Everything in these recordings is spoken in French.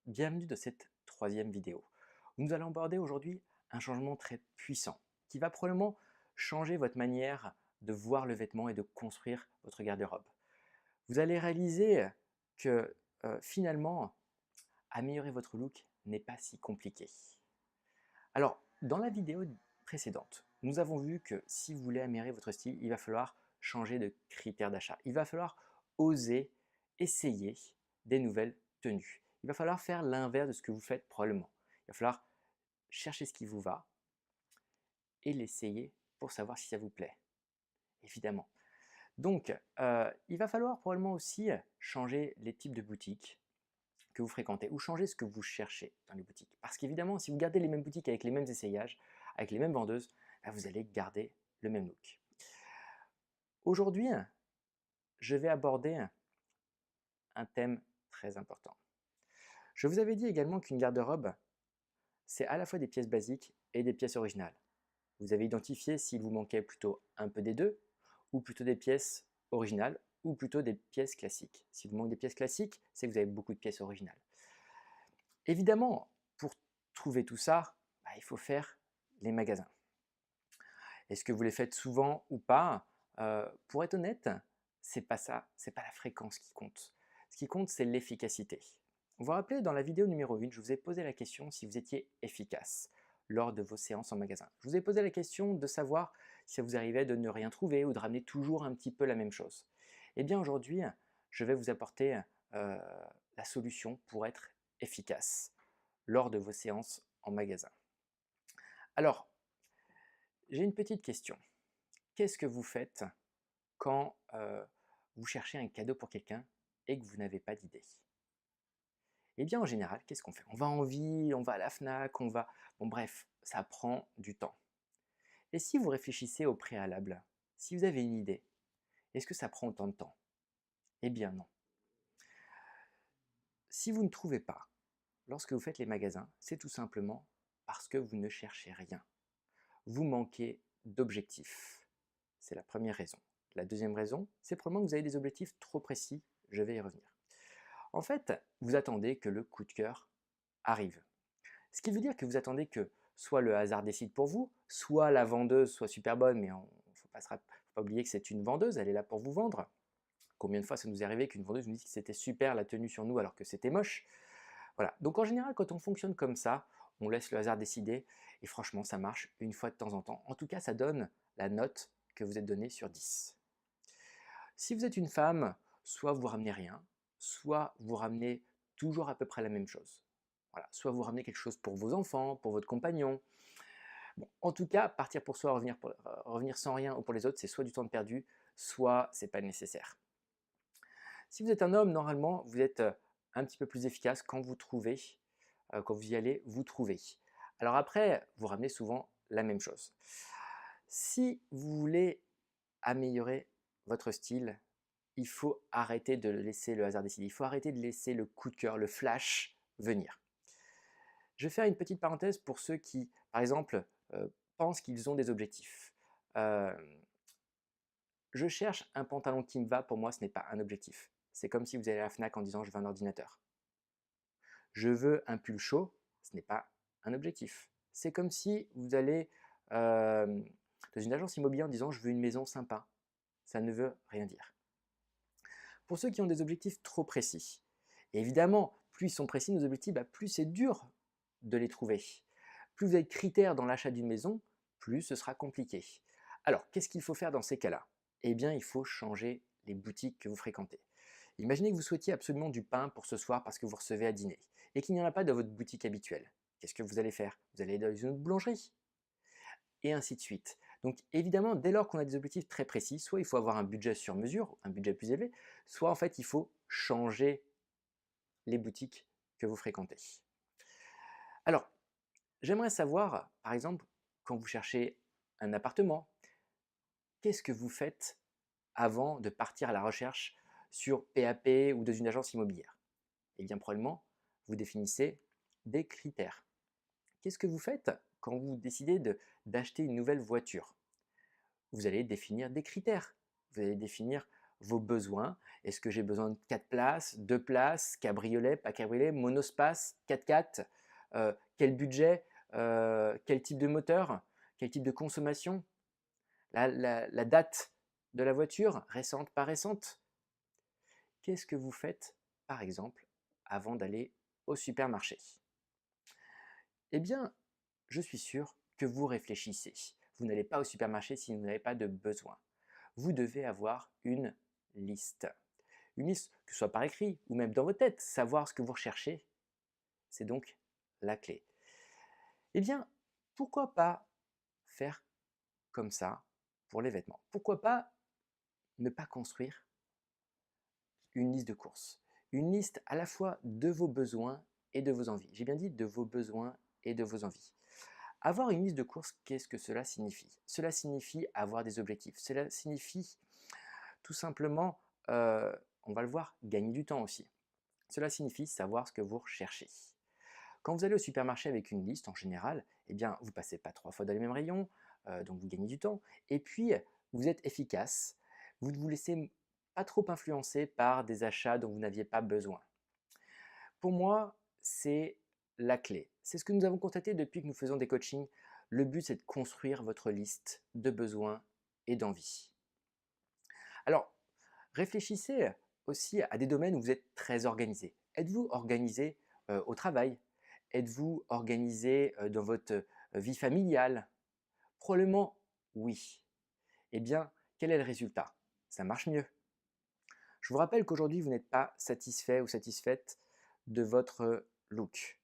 Bienvenue dans cette troisième vidéo. Nous allons aborder aujourd'hui un changement très puissant qui va probablement changer votre manière de voir le vêtement et de construire votre garde-robe. Vous allez réaliser que finalement, améliorer votre look n'est pas si compliqué. Alors, dans la vidéo précédente, nous avons vu que si vous voulez améliorer votre style, il va falloir changer de critères d'achat. Il va falloir oser essayer des nouvelles tenues. Il va falloir faire l'inverse de ce que vous faites probablement. Il va falloir chercher ce qui vous va et l'essayer pour savoir si ça vous plaît, évidemment. Donc, il va falloir probablement aussi changer les types de boutiques que vous fréquentez ou changer ce que vous cherchez dans les boutiques. Parce qu'évidemment, si vous gardez les mêmes boutiques avec les mêmes essayages, avec les mêmes vendeuses, vous allez garder le même look. Aujourd'hui, je vais aborder un thème très important. Je vous avais dit également qu'une garde-robe, c'est à la fois des pièces basiques et des pièces originales. Vous avez identifié s'il vous manquait plutôt un peu des deux, ou plutôt des pièces originales, ou plutôt des pièces classiques. Si vous manque des pièces classiques, c'est que vous avez beaucoup de pièces originales. Évidemment, pour trouver tout ça, il faut faire les magasins. Est-ce que vous les faites souvent ou pas? Pour être honnête, c'est pas ça, c'est pas la fréquence qui compte. Ce qui compte, c'est l'efficacité. Vous vous rappelez, dans la vidéo numéro 1, je vous ai posé la question si vous étiez efficace lors de vos séances en magasin. Je vous ai posé la question de savoir si ça vous arrivait de ne rien trouver ou de ramener toujours un petit peu la même chose. Eh bien aujourd'hui, je vais vous apporter la solution pour être efficace lors de vos séances en magasin. Alors, j'ai une petite question. Qu'est-ce que vous faites quand vous cherchez un cadeau pour quelqu'un et que vous n'avez pas d'idée? Eh bien, en général, qu'est-ce qu'on fait? On va en ville, on va à la Fnac, on va... Bon, bref, ça prend du temps. Et si vous réfléchissez au préalable, si vous avez une idée, est-ce que ça prend autant de temps? Eh bien, non. Si vous ne trouvez pas, lorsque vous faites les magasins, c'est tout simplement parce que vous ne cherchez rien. Vous manquez d'objectifs. C'est la première raison. La deuxième raison, c'est probablement que vous avez des objectifs trop précis. Je vais y revenir. En fait, vous attendez que le coup de cœur arrive. Ce qui veut dire que vous attendez que soit le hasard décide pour vous, soit la vendeuse soit super bonne, mais il ne faut pas oublier que c'est une vendeuse, elle est là pour vous vendre. Combien de fois ça nous est arrivé qu'une vendeuse nous dise que c'était super la tenue sur nous alors que c'était moche? Voilà. Donc en général, quand on fonctionne comme ça, on laisse le hasard décider et franchement, ça marche une fois de temps en temps. En tout cas, ça donne la note que vous êtes donnée sur 10. Si vous êtes une femme, soit vous ramenez rien, soit vous ramenez toujours à peu près la même chose. Voilà. Soit vous ramenez quelque chose pour vos enfants, pour votre compagnon. Bon, en tout cas, partir pour soi, revenir sans rien ou pour les autres, c'est soit du temps de perdu, soit c'est pas nécessaire. Si vous êtes un homme, normalement, vous êtes un petit peu plus efficace quand vous trouvez, quand vous y allez, vous trouvez. Alors après, vous ramenez souvent la même chose. Si vous voulez améliorer votre style, il faut arrêter de laisser le hasard décider. Il faut arrêter de laisser le coup de cœur, le flash venir. Je vais faire une petite parenthèse pour ceux qui, par exemple, pensent qu'ils ont des objectifs. Euh, je cherche un pantalon qui me va, pour moi, ce n'est pas un objectif. C'est comme si vous allez à la Fnac en disant je veux un ordinateur. Je veux un pull chaud, ce n'est pas un objectif. C'est comme si vous allez dans une agence immobilière en disant je veux une maison sympa. Ça ne veut rien dire. Pour ceux qui ont des objectifs trop précis, évidemment, plus ils sont précis nos objectifs, plus c'est dur de les trouver. Plus vous avez de critères dans l'achat d'une maison, plus ce sera compliqué. Alors, qu'est-ce qu'il faut faire dans ces cas-là? Eh bien, il faut changer les boutiques que vous fréquentez. Imaginez que vous souhaitiez absolument du pain pour ce soir parce que vous recevez à dîner et qu'il n'y en a pas dans votre boutique habituelle. Qu'est-ce que vous allez faire? Vous allez aller dans une autre boulangerie et ainsi de suite. Donc évidemment, dès lors qu'on a des objectifs très précis, soit il faut avoir un budget sur mesure, un budget plus élevé, soit en fait il faut changer les boutiques que vous fréquentez. Alors, j'aimerais savoir, par exemple, quand vous cherchez un appartement, qu'est-ce que vous faites avant de partir à la recherche sur PAP ou dans une agence immobilière? Eh bien, probablement, vous définissez des critères. Qu'est-ce que vous faites quand vous décidez d'acheter une nouvelle voiture? Vous allez définir des critères. Vous allez définir vos besoins. Est-ce que j'ai besoin de 4 places, 2 places, cabriolet, pas cabriolet, monospace, 4x4? Quel budget? Quel type de moteur? Quel type de consommation? La date de la voiture, récente, pas récente? Qu'est-ce que vous faites, par exemple, avant d'aller au supermarché? Eh bien, je suis sûr que vous réfléchissez. Vous n'allez pas au supermarché si vous n'avez pas de besoin. Vous devez avoir une liste. Une liste, que ce soit par écrit ou même dans votre tête, savoir ce que vous recherchez, c'est donc la clé. Eh bien, pourquoi pas faire comme ça pour les vêtements? Pourquoi pas ne pas construire une liste de courses? Une liste à la fois de vos besoins et de vos envies. J'ai bien dit de vos besoins et de vos envies. Avoir une liste de courses, qu'est-ce que cela signifie? Cela signifie avoir des objectifs. Cela signifie tout simplement, on va le voir, gagner du temps aussi. Cela signifie savoir ce que vous recherchez. Quand vous allez au supermarché avec une liste, en général, eh bien, vous ne passez pas 3 fois dans les mêmes rayons, donc vous gagnez du temps. Et puis, vous êtes efficace. Vous ne vous laissez pas trop influencer par des achats dont vous n'aviez pas besoin. Pour moi, c'est la clé. C'est ce que nous avons constaté depuis que nous faisons des coachings. Le but, c'est de construire votre liste de besoins et d'envies. Alors, réfléchissez aussi à des domaines où vous êtes très organisé. Êtes-vous organisé au travail? Êtes-vous organisé dans votre vie familiale? Probablement oui. Eh bien, quel est le résultat? Ça marche mieux. Je vous rappelle qu'aujourd'hui, vous n'êtes pas satisfait ou satisfaite de votre look.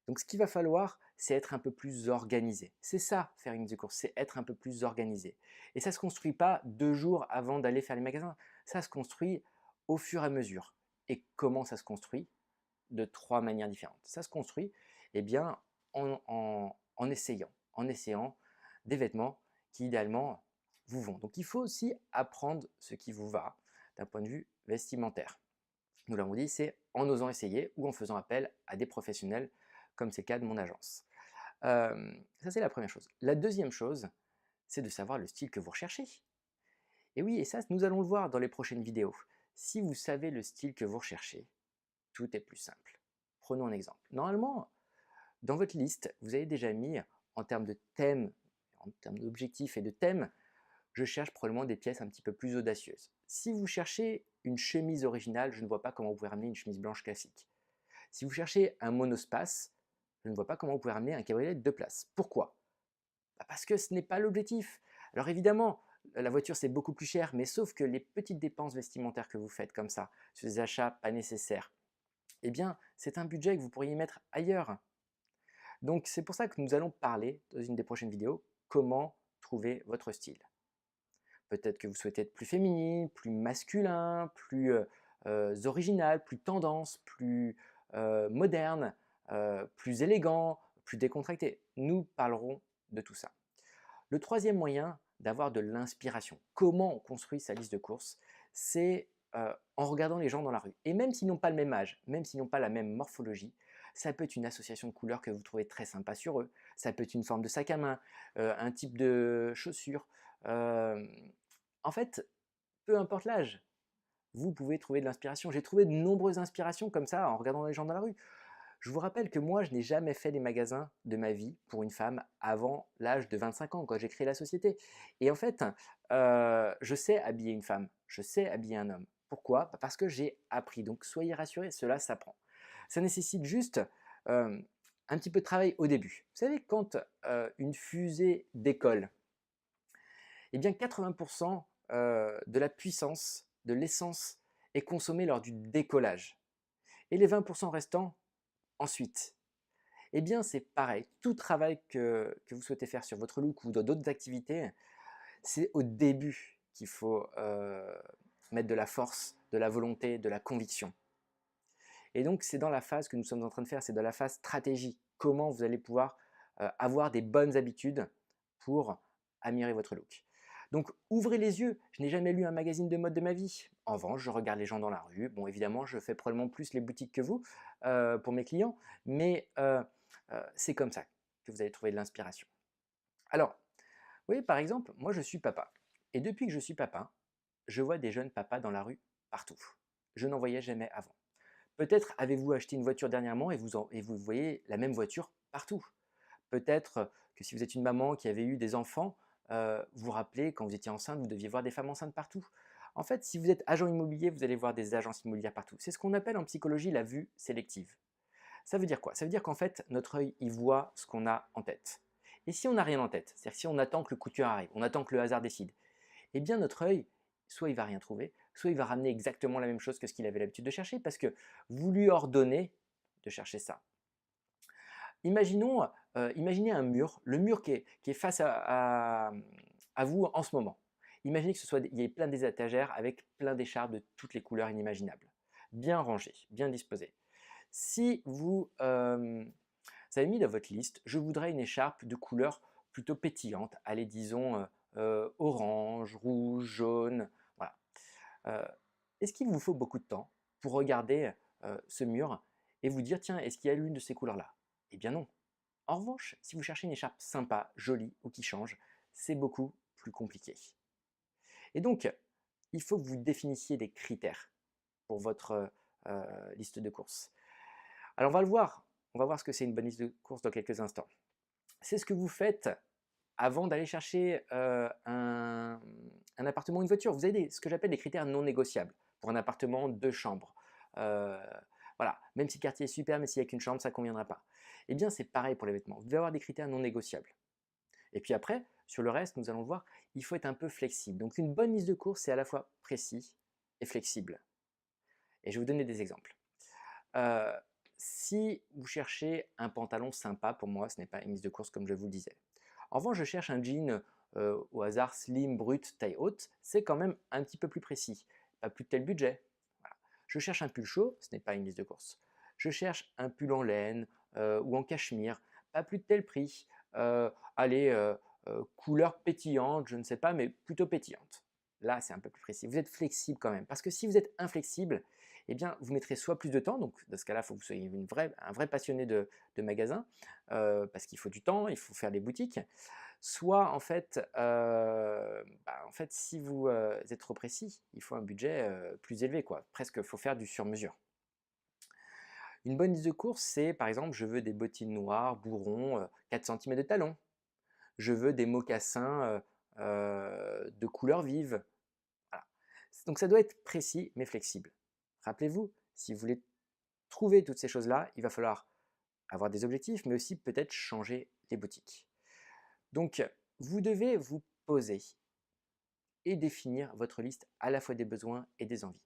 Donc, ce qu'il va falloir, c'est être un peu plus organisé. C'est ça, faire une liste de courses, c'est être un peu plus organisé. Et ça ne se construit pas 2 jours avant d'aller faire les magasins. Ça se construit au fur et à mesure. Et comment ça se construit? De 3 manières différentes. Ça se construit eh bien, en essayant des vêtements qui idéalement vous vont. Donc il faut aussi apprendre ce qui vous va d'un point de vue vestimentaire. Nous l'avons dit, c'est en osant essayer ou en faisant appel à des professionnels, comme c'est le cas de mon agence. Ça, c'est la première chose. La deuxième chose, c'est de savoir le style que vous recherchez. Et oui, et ça, nous allons le voir dans les prochaines vidéos. Si vous savez le style que vous recherchez, tout est plus simple. Prenons un exemple. Normalement, dans votre liste, vous avez déjà mis en termes de thème, en termes d'objectifs et de thèmes, je cherche probablement des pièces un petit peu plus audacieuses. Si vous cherchez une chemise originale, je ne vois pas comment vous pouvez ramener une chemise blanche classique. Si vous cherchez un monospace, je ne vois pas comment vous pouvez ramener un cabriolet de 2 places. Pourquoi? Parce que ce n'est pas l'objectif. Alors évidemment, la voiture c'est beaucoup plus cher, mais sauf que les petites dépenses vestimentaires que vous faites comme ça, sur des achats pas nécessaires, eh bien c'est un budget que vous pourriez mettre ailleurs. Donc c'est pour ça que nous allons parler dans une des prochaines vidéos, comment trouver votre style. Peut-être que vous souhaitez être plus féminine, plus masculin, plus original, plus tendance, plus moderne, plus élégant, plus décontracté. Nous parlerons de tout ça. Le troisième moyen d'avoir de l'inspiration, comment on construit sa liste de courses, c'est en regardant les gens dans la rue. Et même s'ils n'ont pas le même âge, même s'ils n'ont pas la même morphologie, ça peut être une association de couleurs que vous trouvez très sympa sur eux, ça peut être une forme de sac à main, un type de chaussures. En fait, peu importe l'âge, vous pouvez trouver de l'inspiration. J'ai trouvé de nombreuses inspirations comme ça en regardant les gens dans la rue. Je vous rappelle que moi, je n'ai jamais fait des magasins de ma vie pour une femme avant l'âge de 25 ans, quand j'ai créé la société. Et en fait, je sais habiller une femme, je sais habiller un homme. Pourquoi? Parce que j'ai appris. Donc soyez rassurés, cela s'apprend. Ça nécessite juste un petit peu de travail au début. Vous savez, quand une fusée décolle, eh bien 80% de la puissance, de l'essence est consommée lors du décollage. Et les 20% restants, ensuite. Eh bien, c'est pareil. Tout travail que vous souhaitez faire sur votre look ou dans d'autres activités, c'est au début qu'il faut mettre de la force, de la volonté, de la conviction. Et donc, c'est dans la phase que nous sommes en train de faire, c'est dans la phase stratégie. Comment vous allez pouvoir avoir des bonnes habitudes pour améliorer votre look. Donc, ouvrez les yeux. Je n'ai jamais lu un magazine de mode de ma vie. En revanche, je regarde les gens dans la rue. Bon, évidemment, je fais probablement plus les boutiques que vous pour mes clients, mais c'est comme ça que vous allez trouver de l'inspiration. Alors, vous voyez, par exemple, moi, je suis papa. Et depuis que je suis papa, je vois des jeunes papas dans la rue partout. Je n'en voyais jamais avant. Peut-être avez-vous acheté une voiture dernièrement et vous voyez la même voiture partout. Peut-être que si vous êtes une maman qui avait eu des enfants, vous vous rappelez quand vous étiez enceinte, vous deviez voir des femmes enceintes partout. En fait, si vous êtes agent immobilier, vous allez voir des agences immobilières partout. C'est ce qu'on appelle en psychologie la vue sélective. Ça veut dire quoi? Ça veut dire qu'en fait, notre œil, il voit ce qu'on a en tête. Et si on n'a rien en tête, c'est-à-dire si on attend que le coup de cœur arrive, on attend que le hasard décide, eh bien notre œil, soit il va rien trouver, soit il va ramener exactement la même chose que ce qu'il avait l'habitude de chercher, parce que vous lui ordonnez de chercher ça. Imaginons, imaginez un mur, le mur qui est face à vous en ce moment. Imaginez que il y ait plein des étagères avec plein d'écharpes de toutes les couleurs inimaginables, bien rangées, bien disposées. Si avez mis dans votre liste, je voudrais une écharpe de couleur plutôt pétillante, allez disons orange, rouge, jaune, voilà. Euh, Est-ce qu'il vous faut beaucoup de temps pour regarder ce mur et vous dire tiens, est-ce qu'il y a l'une de ces couleurs-là? Eh bien non. En revanche, si vous cherchez une écharpe sympa, jolie ou qui change, c'est beaucoup plus compliqué. Et donc, il faut que vous définissiez des critères pour votre liste de courses. Alors on va le voir, on va voir ce que c'est une bonne liste de courses dans quelques instants. C'est ce que vous faites avant d'aller chercher un appartement ou une voiture. Vous avez ce que j'appelle des critères non négociables pour un appartement 2 chambres. Euh, voilà, même si le quartier est super, mais s'il n'y a qu'une chambre, ça ne conviendra pas. Eh bien, c'est pareil pour les vêtements. Vous devez avoir des critères non négociables. Et puis après, sur le reste, nous allons le voir, il faut être un peu flexible. Donc une bonne liste de courses, c'est à la fois précis et flexible. Et je vais vous donner des exemples. Euh, si vous cherchez un pantalon sympa, pour moi, ce n'est pas une liste de courses comme je vous le disais. En revanche, je cherche un jean au hasard slim, brut, taille haute, c'est quand même un petit peu plus précis. Pas plus de tel budget. Voilà. Je cherche un pull chaud, ce n'est pas une liste de courses. Je cherche un pull en laine ou en cachemire, pas plus de tel prix. Allez, couleur pétillante, je ne sais pas, mais plutôt pétillante. Là, c'est un peu plus précis. Vous êtes flexible quand même, parce que si vous êtes inflexible, eh bien, vous mettrez soit plus de temps, donc dans ce cas-là, il faut que vous soyez un vrai passionné de magasin, parce qu'il faut du temps, il faut faire des boutiques, soit en fait si vous êtes trop précis, il faut un budget plus élevé, quoi. Presque, il faut faire du sur-mesure. Une bonne liste de courses, c'est par exemple, je veux des bottines noires, bourrons, 4 cm de talon. Je veux des mocassins de couleur vive. Voilà. Donc ça doit être précis mais flexible. Rappelez-vous, si vous voulez trouver toutes ces choses-là, il va falloir avoir des objectifs, mais aussi peut-être changer les boutiques. Donc, vous devez vous poser et définir votre liste à la fois des besoins et des envies.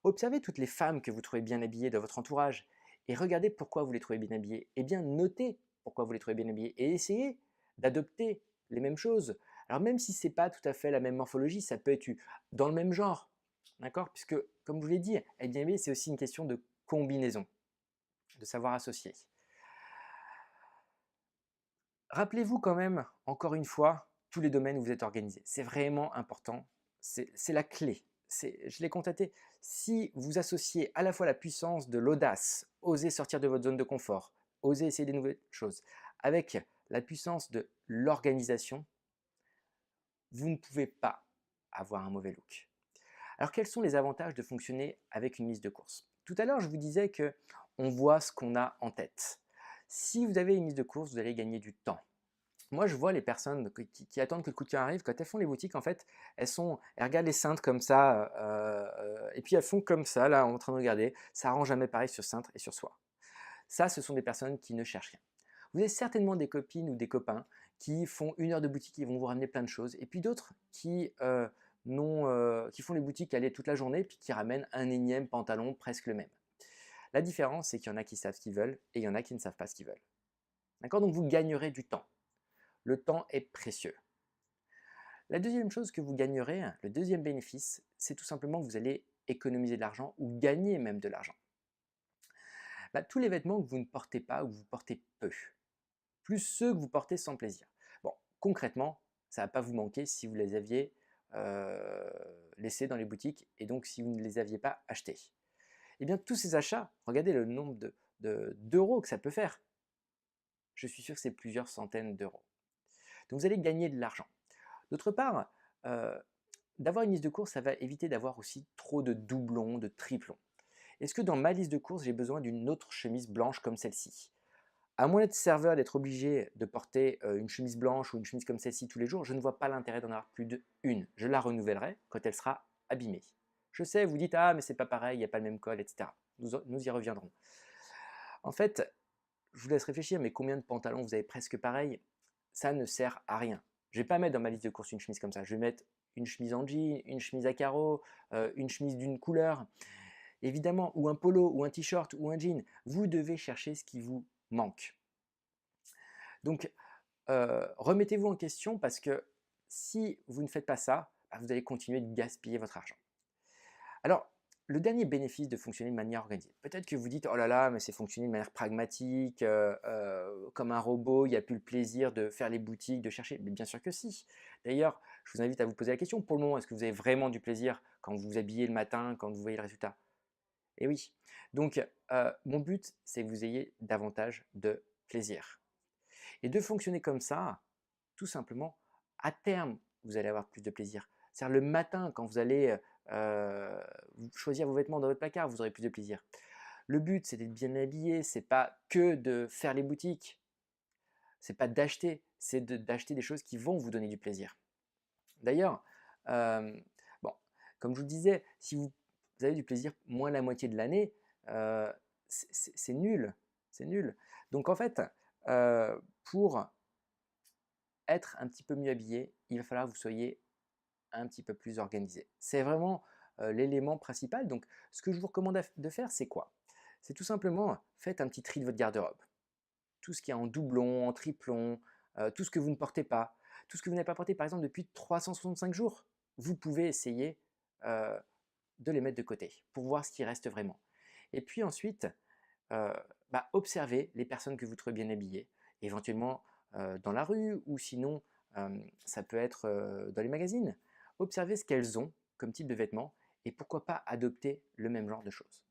Observez toutes les femmes que vous trouvez bien habillées dans votre entourage et regardez pourquoi vous les trouvez bien habillées. Et bien, notez pourquoi vous les trouvez bien habillées et essayez d'adopter les mêmes choses. Alors, même si ce n'est pas tout à fait la même morphologie, ça peut être dans le même genre. D'accord? Puisque, comme je vous l'ai dit, être bien habillé, c'est aussi une question de combinaison, de savoir associer. Rappelez-vous quand même, encore une fois, tous les domaines où vous êtes organisé. C'est vraiment important, c'est la clé. Je l'ai constaté, si vous associez à la fois la puissance de l'audace, oser sortir de votre zone de confort, oser essayer des nouvelles choses, avec la puissance de l'organisation, vous ne pouvez pas avoir un mauvais look. Alors quels sont les avantages de fonctionner avec une liste de courses? Tout à l'heure, je vous disais qu'on voit ce qu'on a en tête. Si vous avez une liste de courses, vous allez gagner du temps. Moi, je vois les personnes qui attendent que le coup de cœur arrive. Quand elles font les boutiques, en fait, elles regardent les cintres comme ça, et puis elles font comme ça, là, en train de regarder. Ça rend jamais pareil sur cintre et sur soi. Ça, ce sont des personnes qui ne cherchent rien. Vous avez certainement des copines ou des copains qui font 1 heure de boutique et vont vous ramener plein de choses, et puis d'autres qui font les boutiques aller toute la journée, puis qui ramènent un énième pantalon presque le même. La différence, c'est qu'il y en a qui savent ce qu'ils veulent et il y en a qui ne savent pas ce qu'ils veulent. D'accord? Donc vous gagnerez du temps. Le temps est précieux. La deuxième chose que vous gagnerez, le deuxième bénéfice, c'est tout simplement que vous allez économiser de l'argent ou gagner même de l'argent. Tous les vêtements que vous ne portez pas ou que vous portez peu, plus ceux que vous portez sans plaisir. Bon, concrètement, ça ne va pas vous manquer si vous les aviez laissés dans les boutiques et donc si vous ne les aviez pas achetés. Eh bien, tous ces achats, regardez le nombre d'euros que ça peut faire. Je suis sûr que c'est plusieurs centaines d'euros. Donc vous allez gagner de l'argent. D'autre part, d'avoir une liste de courses, ça va éviter d'avoir aussi trop de doublons, de triplons. Est-ce que dans ma liste de courses, j'ai besoin d'une autre chemise blanche comme celle-ci? À moins d'être serveur, d'être obligé de porter une chemise blanche ou une chemise comme celle-ci tous les jours, je ne vois pas l'intérêt d'en avoir plus d'une. Je la renouvellerai quand elle sera abîmée. Je sais, vous dites, ah, mais c'est pas pareil, il n'y a pas le même col, etc. Nous y reviendrons. En fait, je vous laisse réfléchir, mais combien de pantalons vous avez presque pareil? Ça ne sert à rien. Je ne vais pas mettre dans ma liste de courses une chemise comme ça. Je vais mettre une chemise en jean, une chemise à carreaux, une chemise d'une couleur, évidemment, ou un polo, ou un t-shirt, ou un jean. Vous devez chercher ce qui vous manque. Donc, remettez-vous en question parce que si vous ne faites pas ça, bah, vous allez continuer de gaspiller votre argent. Alors, le dernier bénéfice de fonctionner de manière organisée. Peut-être que vous dites, oh là là, mais c'est fonctionner de manière pragmatique, comme un robot, il n'y a plus le plaisir de faire les boutiques, de chercher. Mais bien sûr que si. D'ailleurs, je vous invite à vous poser la question, pour le moment, est-ce que vous avez vraiment du plaisir quand vous vous habillez le matin, quand vous voyez le résultat? Eh oui. Donc, mon but, c'est que vous ayez davantage de plaisir. Et de fonctionner comme ça, tout simplement, à terme, vous allez avoir plus de plaisir. C'est-à-dire le matin, quand vous allez choisir vos vêtements dans votre placard, vous aurez plus de plaisir. Le but, c'est d'être bien habillé, c'est pas que de faire les boutiques, c'est pas d'acheter, c'est d'acheter des choses qui vont vous donner du plaisir. D'ailleurs, bon, comme je vous le disais, si vous avez du plaisir moins de la moitié de l'année, c'est nul, c'est nul. Donc en fait, pour être un petit peu mieux habillé, il va falloir que vous soyez un petit peu plus organisé. C'est vraiment l'élément principal. Donc, ce que je vous recommande de faire, c'est quoi? C'est tout simplement, faites un petit tri de votre garde-robe. Tout ce qui est en doublon, en triplon, tout ce que vous ne portez pas, tout ce que vous n'avez pas porté par exemple depuis 365 jours, vous pouvez essayer euh, de les mettre de côté pour voir ce qui reste vraiment. Et puis ensuite, observez les personnes que vous trouvez bien habillées, éventuellement dans la rue ou sinon ça peut être dans les magazines. Observez ce qu'elles ont comme type de vêtements et pourquoi pas adopter le même genre de choses.